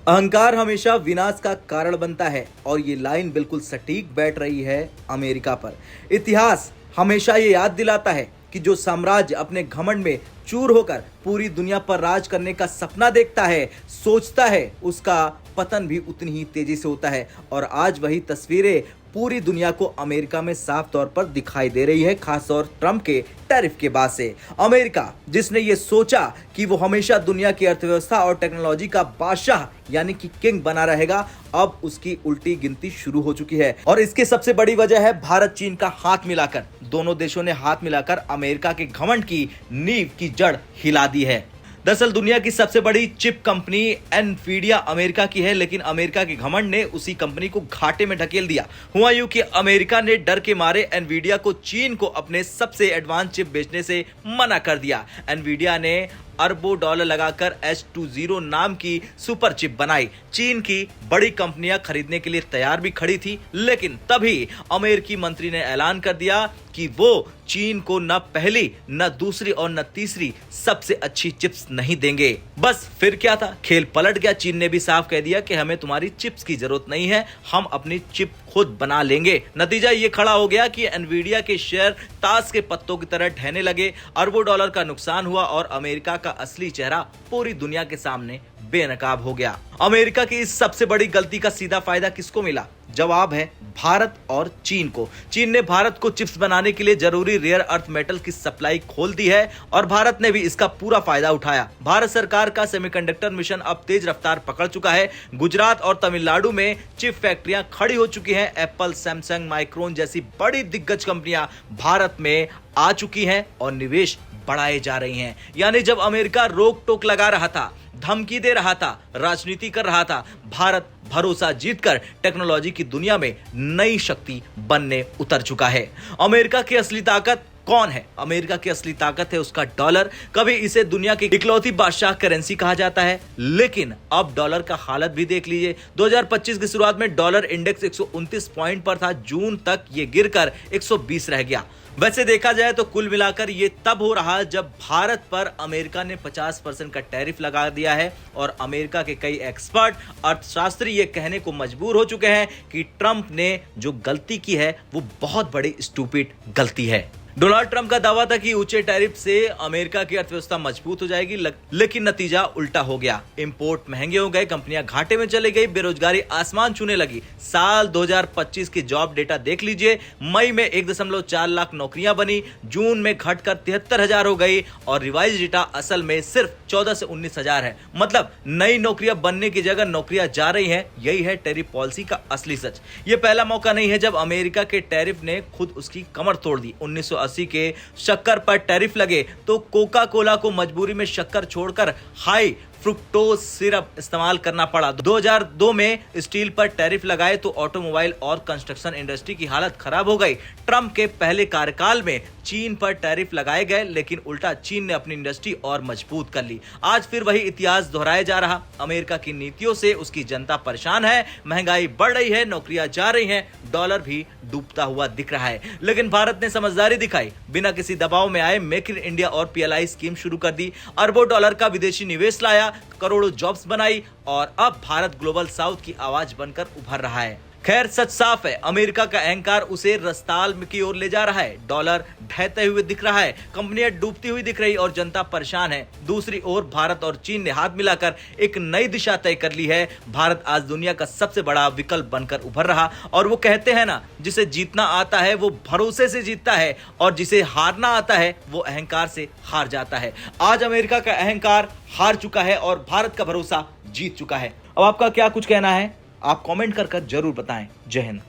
अहंकार हमेशा विनाश का कारण बनता है और ये लाइन बिल्कुल सटीक बैठ रही है अमेरिका पर। इतिहास हमेशा ये याद दिलाता है कि जो साम्राज्य अपने घमंड में चूर होकर पूरी दुनिया पर राज करने का सपना देखता है, सोचता है, उसका पतन भी उतनी ही तेजी से होता है। और आज वही तस्वीरें पूरी दुनिया को अमेरिका में साफ तौर पर दिखाई दे रही है, खासतौर ट्रंप के टैरिफ के बाद से। अमेरिका जिसने ये सोचा कि वो हमेशा दुनिया की अर्थव्यवस्था और टेक्नोलॉजी का बादशाह यानी कि किंग बना रहेगा, अब उसकी उल्टी गिनती शुरू हो चुकी है। और इसकी सबसे बड़ी वजह है भारत चीन का हाथ मिलाकर। दोनों देशों ने हाथ मिलाकर अमेरिका के घमंड की नींव की जड़ हिला दी है। दरअसल दुनिया की सबसे बड़ी चिप कंपनी एनवीडिया अमेरिका की है, लेकिन अमेरिका के घमंड ने उसी कंपनी को घाटे में ढकेल दिया। हुआ यूं कि अमेरिका ने डर के मारे एनवीडिया को चीन को अपने सबसे एडवांस चिप बेचने से मना कर दिया। एनवीडिया ने अरबों डॉलर लगाकर H20 नाम की सुपर चिप बनाई। चीन की बड़ी कंपनियां खरीदने के लिए तैयार भी खड़ी थी, लेकिन तभी अमेरिकी मंत्री ने ऐलान कर दिया कि वो चीन को न पहली, न दूसरी और न तीसरी सबसे अच्छी चिप्स नहीं देंगे। बस फिर क्या था, खेल पलट गया। चीन ने भी साफ कह दिया कि हमें तुम्हारी चिप्स की जरूरत नहीं है, हम अपनी चिप खुद बना लेंगे। नतीजा ये खड़ा हो गया कि एनवीडिया के शेयर ताश के पत्तों की तरह ढहने लगे। अरबों डॉलर का नुकसान हुआ और अमेरिका का असली चेहरा पूरी दुनिया के सामने बेनकाब हो गया। अमेरिका की इस सबसे बड़ी गलती का सीधा फायदा किसको मिला? जवाब है भारत और चीन को। चीन ने भारत को चिप्स बनाने के लिए जरूरी रेयर अर्थ मेटल की सप्लाई खोल दी है और भारत ने भी इसका पूरा फायदा उठाया। भारत सरकार का सेमीकंडक्टर मिशन अब तेज रफ्तार पकड़ चुका है। गुजरात और तमिलनाडु में चिप फैक्ट्रियां खड़ी हो चुकी हैं। एप्पल, सैमसंग, माइक्रोन जैसी बड़ी दिग्गज कंपनियां भारत में आ चुकी हैं और निवेश बढ़ाए जा रही हैं। यानी जब अमेरिका रोक टोक लगा रहा था, धमकी दे रहा था, राजनीति कर रहा था, भारत भरोसा जीतकर टेक्नोलॉजी की दुनिया में नई शक्ति बनने उतर चुका है। अमेरिका की असली ताकत कौन है? अमेरिका की असली ताकत है उसका डॉलर। कभी इसे दुनिया की इकलौती बादशाह करेंसी कहा जाता है, लेकिन अब डॉलर का हालत भी देख लीजिए। 2025 की शुरुआत में डॉलर इंडेक्स 129 पॉइंट पर था। जून तक ये गिरकर 120 रह गया। वैसे देखा जाए तो कुल मिलाकर ये तब हो रहा जब भारत पर अमेरिका ने 50% का टैरिफ लगा दिया है और अमेरिका के कई एक्सपर्ट अर्थशास्त्री ये कहने को मजबूर हो चुके हैं कि ट्रंप ने जो गलती की है वो बहुत बड़ी स्टूपिड गलती है। डोनाल्ड ट्रंप का दावा था कि ऊंचे टैरिफ से अमेरिका की अर्थव्यवस्था मजबूत हो जाएगी, लेकिन नतीजा उल्टा हो गया। इंपोर्ट महंगे हो गए, कंपनियां घाटे में चली गई, बेरोजगारी आसमान छूने लगी। साल 2025 की जॉब डेटा देख लीजिए। मई में 1.4 लाख नौकरियां बनी, जून में घटकर 73,000 हो गई और रिवाइज डेटा असल में सिर्फ 14 से 19,000 है। मतलब नई नौकरियां बनने की जगह नौकरियां जा रही हैं। यही है टैरिफ पॉलिसी का असली सच। ये पहला मौका नहीं है जब अमेरिका के टैरिफ ने खुद उसकी कमर तोड़ दी। 1980 के शक्कर पर टैरिफ लगे तो कोका कोला को मजबूरी में शक्कर छोड़कर हाई फ्रुक्टोज सिरप इस्तेमाल करना पड़ा। 2002 में स्टील पर टैरिफ लगाए तो ऑटोमोबाइल और कंस्ट्रक्शन इंडस्ट्री की हालत खराब हो गई। ट्रंप के पहले कार्यकाल में चीन पर टैरिफ लगाए गए, लेकिन उल्टा चीन ने अपनी इंडस्ट्री और मजबूत कर ली। आज फिर वही इतिहास दोहराया जा रहा। अमेरिका की नीतियों से उसकी जनता परेशान है, महंगाई बढ़ रही है, नौकरियां जा रही हैं, डॉलर भी डूबता हुआ दिख रहा है। लेकिन भारत ने समझदारी दिखाई, बिना किसी दबाव में आए मेक इन इंडिया और PLI स्कीम शुरू कर दी। अरबों डॉलर का विदेशी निवेश लाया, करोड़ों जॉब्स बनाई और अब भारत ग्लोबल साउथ की आवाज बनकर उभर रहा है। खैर सच साफ है, अमेरिका का अहंकार उसे रस्ताल की ओर ले जा रहा है। डॉलर ढहते हुए दिख रहा है, कंपनियां डूबती हुई दिख रही और जनता परेशान है। दूसरी ओर भारत और चीन ने हाथ मिलाकर एक नई दिशा तय कर ली है। भारत आज दुनिया का सबसे बड़ा विकल्प बनकर उभर रहा। और वो कहते हैं ना, जिसे जीतना आता है वो भरोसे से जीतता है और जिसे हारना आता है वो अहंकार से हार जाता है। आज अमेरिका का अहंकार हार चुका है और भारत का भरोसा जीत चुका है। अब आपका क्या कुछ कहना है? आप कमेंट कर जरूर बताएं। जय हिंद।